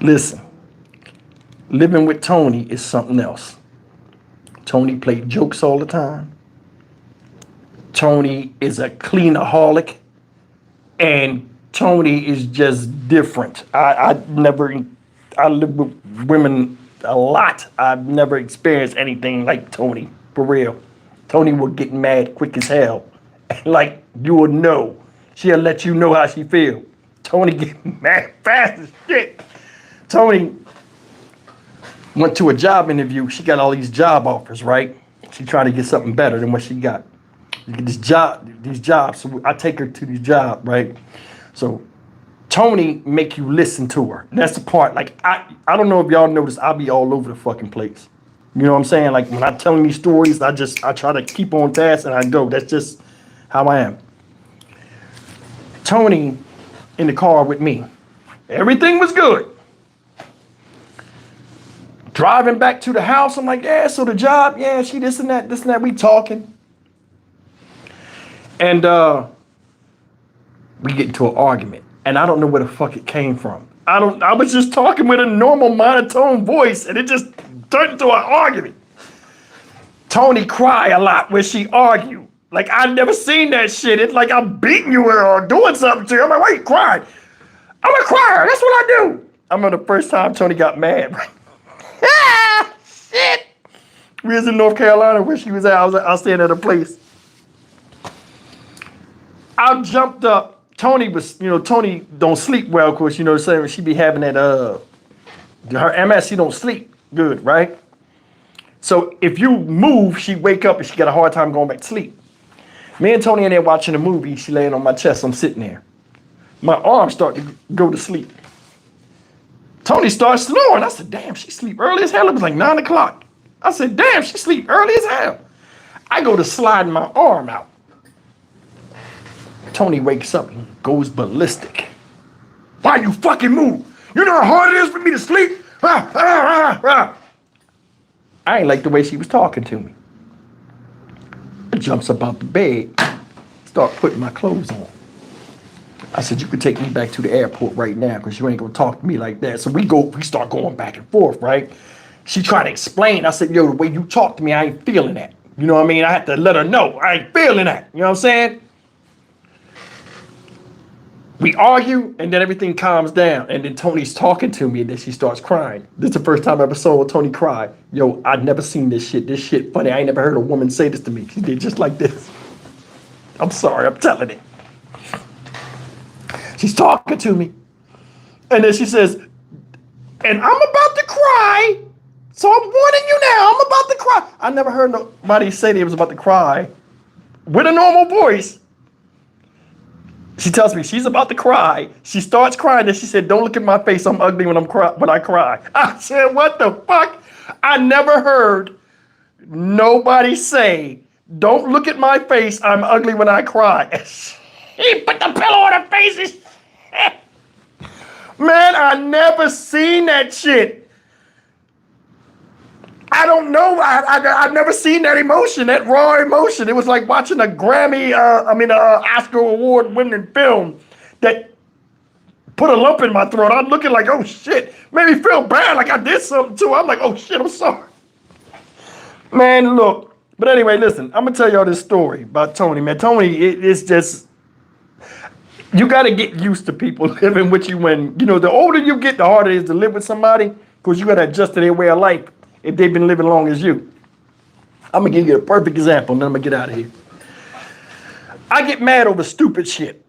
Listen, living with Tony is something else. Tony played jokes all the time. Tony is a cleanaholic. And Tony is just different. I live with women a lot. I've never experienced anything like Tony, for real. Tony will get mad quick as hell. Like, you will know. She'll let you know how she feel. Tony get mad fast as shit. Tony went to a job interview. She got all these job offers, right? She tried to get something better than what she got. You get these jobs. So I take her to these jobs, right? So Tony make you listen to her. That's the part. Like, I don't know if y'all notice, I'll be all over the fucking place. You know what I'm saying? Like, when I'm telling these stories, I try to keep on task and I go. That's just how I am. Tony in the car with me. Everything was good. Driving back to the house, I'm like, yeah, so the job, yeah, she this and that, we talking. And we get into an argument. And I don't know where the fuck it came from. I was just talking with a normal monotone voice and it just turned into an argument. Tony cry a lot when she argue. Like, I've never seen that shit. It's like I'm beating you or doing something to you. I'm like, why you crying? I'm a crier. That's what I do. I remember the first time Tony got mad. Shit. We was in North Carolina where she was at. I was staying at a place. I jumped up. Tony Tony don't sleep well, of course, saying she be having that, her MS, she don't sleep good, right? So if you move, she wake up and she got a hard time going back to sleep. Me and Tony in there watching a movie, she laying on my chest, I'm sitting there. My arms start to go to sleep. Tony starts snoring. I said, damn, she sleep early as hell. It was like 9 o'clock. I said, damn, she sleep early as hell. I go to slide my arm out. Tony wakes up and goes ballistic. Why you fucking move? You know how hard it is for me to sleep? I ain't like the way she was talking to me. I jumps up out the bed, start putting my clothes on. I said, you could take me back to the airport right now because you ain't gonna talk to me like that. So we start going back and forth, right? She tried to explain. I said, yo, the way you talk to me, I ain't feeling that. You know what I mean? I had to let her know I ain't feeling that. You know what I'm saying? We argue and then everything calms down. And then Tony's talking to me and then she starts crying. This is the first time I ever saw Tony cry. Yo, I'd never seen this shit. This shit funny. I ain't never heard a woman say this to me. She did just like this. I'm sorry, I'm telling it. She's talking to me. And then she says, and I'm about to cry. So I'm warning you now, I'm about to cry. I never heard nobody say they was about to cry with a normal voice. She tells me she's about to cry. She starts crying and she said, don't look at my face, I'm ugly when I cry. I said, what the fuck? I never heard nobody say, don't look at my face, I'm ugly when I cry. He put the pillow on her face. Man, I never seen that shit. I don't know. I've never seen that emotion, that raw emotion. It was like watching a Oscar award winning film that put a lump in my throat. I'm looking like, oh shit, made me feel bad, like I did something too. I'm like, oh shit, I'm sorry. Man, look. But anyway, listen, I'm gonna tell y'all this story about Tony, man. Tony, it's just, you gotta get used to people living with you when, the older you get, the harder it is to live with somebody because you gotta adjust to their way of life if they've been living long as you. I'm gonna give you a perfect example and then I'm gonna get out of here. I get mad over stupid shit.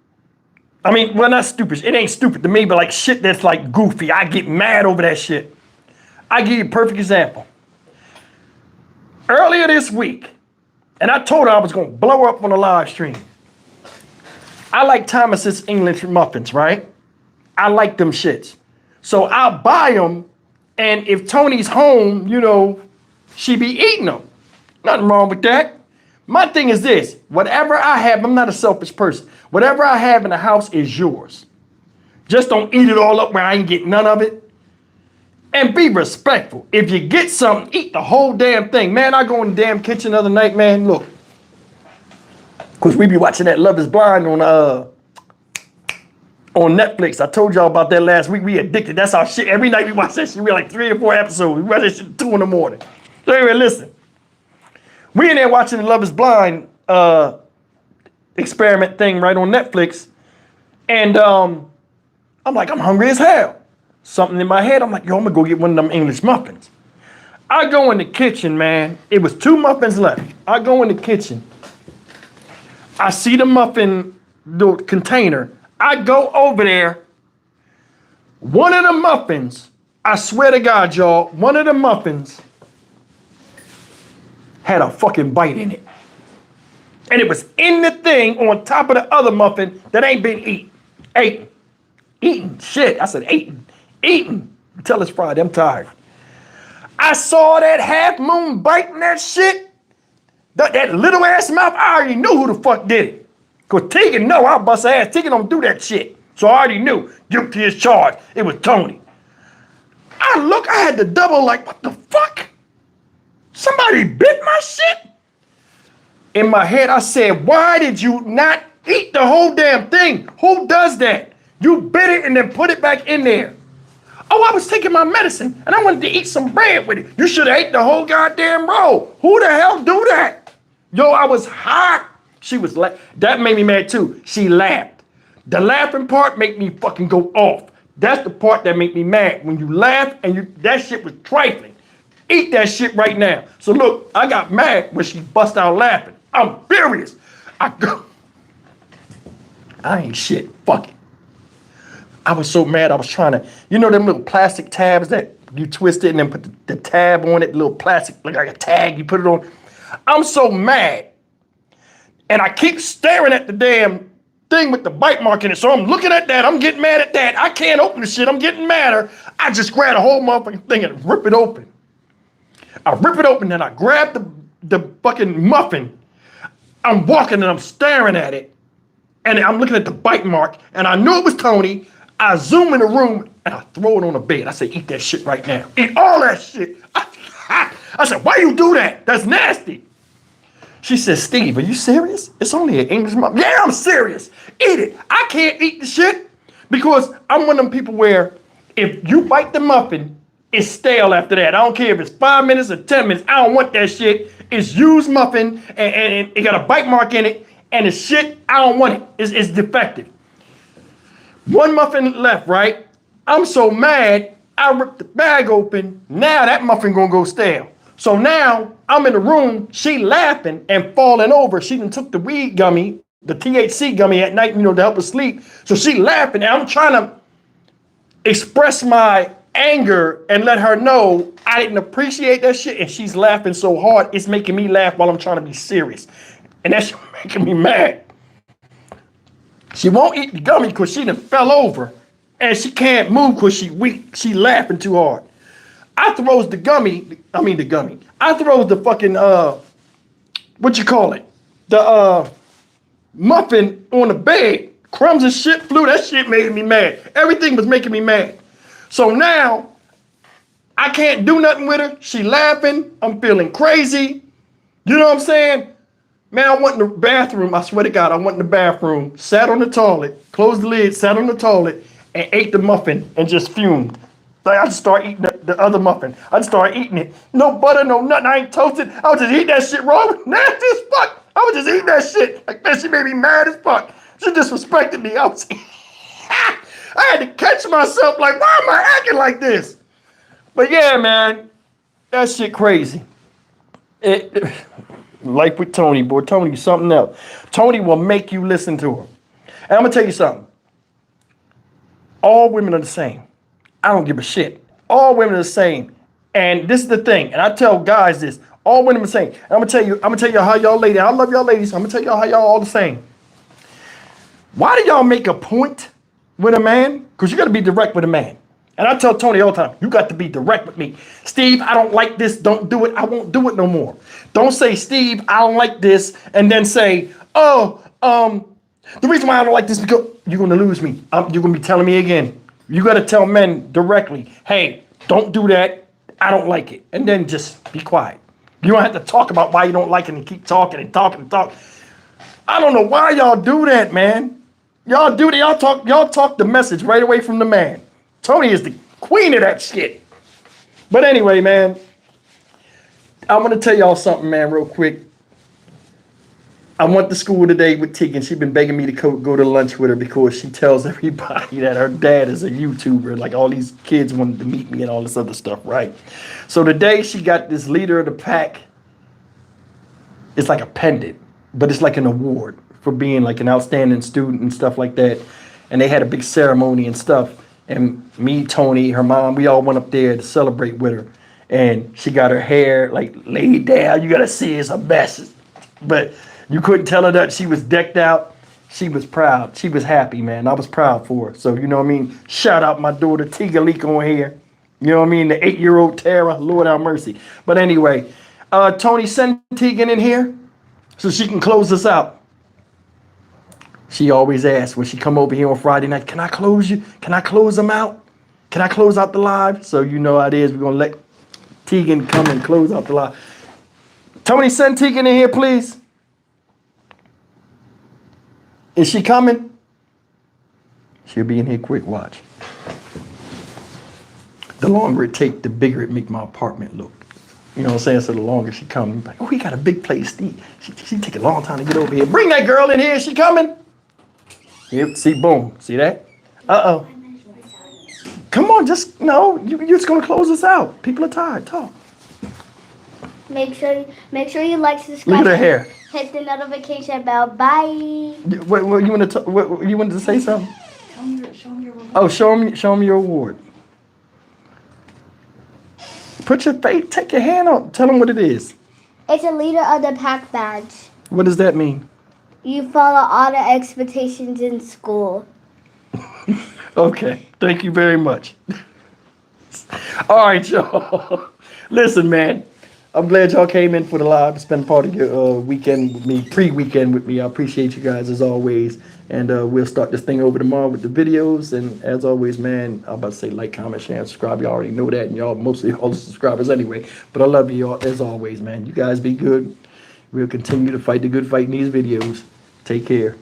I mean, well, not stupid. It ain't stupid to me, but like shit that's like goofy. I get mad over that shit. I give you a perfect example. Earlier this week, and I told her I was gonna blow her up on a live stream. I like Thomas's English muffins, right? I like them shits. So I'll buy them, and if Tony's home, she be eating them. Nothing wrong with that. My thing is this, whatever I have, I'm not a selfish person. Whatever I have in the house is yours. Just don't eat it all up where I ain't get none of it. And be respectful. If you get something, eat the whole damn thing. Man, I go in the damn kitchen the other night, man, look. Because we be watching that Love is Blind on Netflix. I told y'all about that last week. We addicted. That's our shit. Every night we watch that shit. We like 3 or 4 episodes. We watch that shit at 2 in the morning. So anyway, listen. We in there watching the Love is Blind experiment thing right on Netflix. And I'm like, I'm hungry as hell. Something in my head. I'm like, yo, I'm going to go get one of them English muffins. I go in the kitchen, man. It was 2 muffins left. I go in the kitchen. I see the muffin container. I go over there. One of the muffins, I swear to God, y'all, one of the muffins had a fucking bite in it. And it was in the thing on top of the other muffin that ain't been eaten. Shit, I said eaten. Until it's Friday, I'm tired. I saw that half moon biting that shit. That little ass mouth, I already knew who the fuck did it. Because Tegan know I'll bust her ass. Tegan don't do that shit. So I already knew. Guilty as charged. It was Tony. I had to double like, what the fuck? Somebody bit my shit? In my head, I said, why did you not eat the whole damn thing? Who does that? You bit it and then put it back in there. Oh, I was taking my medicine and I wanted to eat some bread with it. You should have ate the whole goddamn roll. Who the hell do that? Yo, I was hot. She was that made me mad too. She laughed. The laughing part made me fucking go off. That's the part that made me mad. When you laugh and that shit was trifling. Eat that shit right now. So look, I got mad when she bust out laughing. I'm furious. I ain't shit. Fuck it. I was so mad. I was trying to, them little plastic tabs that you twist it and then put the tab on it, little plastic, like a tag, you put it on. I'm so mad. And I keep staring at the damn thing with the bite mark in it. So I'm looking at that. I'm getting mad at that. I can't open the shit. I'm getting madder. I just grab the whole motherfucking thing and rip it open. I rip it open and I grab the fucking muffin. I'm walking and I'm staring at it. And I'm looking at the bite mark. And I knew it was Tony. I zoom in the room and I throw it on the bed. I say, eat that shit right now. Eat all that shit. I said, why you do that? That's nasty. She says, Steve, are you serious? It's only an English muffin. Yeah, I'm serious. Eat it. I can't eat the shit because I'm one of them people where if you bite the muffin, it's stale after that. I don't care if it's 5 minutes or 10 minutes. I don't want that shit. It's used muffin and it got a bite mark in it and it's shit. I don't want it. It's defective. One muffin left, right? I'm so mad, I ripped the bag open. Now that muffin gonna go stale. So now I'm in the room, she laughing and falling over. She done took the weed gummy, the THC gummy at night, to help her sleep. So she laughing and I'm trying to express my anger and let her know I didn't appreciate that shit. And she's laughing so hard, it's making me laugh while I'm trying to be serious. And that's making me mad. She won't eat the gummy because she done fell over. And she can't move because she weak. She laughing too hard. I throws the gummy. I throws the fucking, what you call it? The muffin on the bed. Crumbs and shit flew. That shit made me mad. Everything was making me mad. So now, I can't do nothing with her. She laughing. I'm feeling crazy. You know what I'm saying? Man, I went in the bathroom. I swear to God, I went in the bathroom, sat on the toilet, closed the lid, sat on the toilet, and ate the muffin and just fumed. Like I just started eating the other muffin. I just started eating it. No butter, no nothing. I ain't toasted. I was just eating that shit raw. Nasty as fuck. I was just eating that shit. Like that shit made me mad as fuck. She disrespected me. I had to catch myself like, why am I acting like this? But yeah, man, that shit crazy. Like with Tony, boy, Tony's something else. Tony will make you listen to her. And I'm gonna tell you something. All women are the same. I don't give a shit. All women are the same. And this is the thing, and I tell guys this, all women are the same. And I'm gonna tell you how y'all ladies, I love y'all ladies, I'm gonna tell y'all how y'all all the same. Why do y'all make a point with a man? Because you gotta be direct with a man. And I tell Tony all the time, you got to be direct with me. Steve, I don't like this, don't do it, I won't do it no more. Don't say, Steve, I don't like this, and then say, the reason why I don't like this is because you're gonna lose me. You're gonna be telling me again. You gotta tell men directly, hey, don't do that, I don't like it. And then just be quiet. You don't have to talk about why you don't like it and keep talking and talking and talking. I don't know why y'all do that, man. Y'all do that, y'all talk the message right away from the man. Tony is the queen of that shit. But anyway, man, I'm gonna tell y'all something, man, real quick. I went to school today with Tegan. She's been begging me to go to lunch with her because she tells everybody that her dad is a YouTuber. Like all these kids wanted to meet me and all this other stuff, right? So today she got this leader of the pack. It's like a pendant, but it's like an award for being like an outstanding student and stuff like that. And they had a big ceremony and stuff. And me, Tony, her mom, we all went up there to celebrate with her. And she got her hair like laid down. You gotta see it's a mess. But you couldn't tell her that she was decked out. She was proud. She was happy, man. I was proud for her. So, you know what I mean? Shout out my daughter, Tiga Leak on here. You know what I mean? The 8-year-old Tara, Lord have mercy. But anyway, Tony, send Tegan in here so she can close us out. She always asks when she come over here on Friday night, can I close you? Can I close them out? Can I close out the live? So you know how it is. We're going to let Tegan come and close out the live. Tony, send Tegan in here, please. Is she coming? She'll be in here quick. Watch. The longer it takes, the bigger it make my apartment look. You know what I'm saying? So the longer she comes, like, oh, we got a big place, Steve. She take a long time to get over here. Bring that girl in here. Is she coming? Yep, see, boom. See that? Uh-oh. Come on, just, no, you're just going to close us out. People are tired. Talk. Make sure you like, subscribe. Look at her hair. Hit the notification bell. Bye. What you want to? What you wanted to say something? Show me your award. Oh, show me your award. Put your face. Take your hand out. Tell them what it is. It's a leader of the pack badge. What does that mean? You follow all the expectations in school. Okay. Thank you very much. All right, y'all. Listen, man. I'm glad y'all came in for the live. Spend part of your weekend with me, pre-weekend with me. I appreciate you guys as always. And we'll start this thing over tomorrow with the videos. And as always, man, I'm about to say like, comment, share, and subscribe. You already know that. And y'all, mostly all the subscribers anyway. But I love you all as always, man. You guys be good. We'll continue to fight the good fight in these videos. Take care.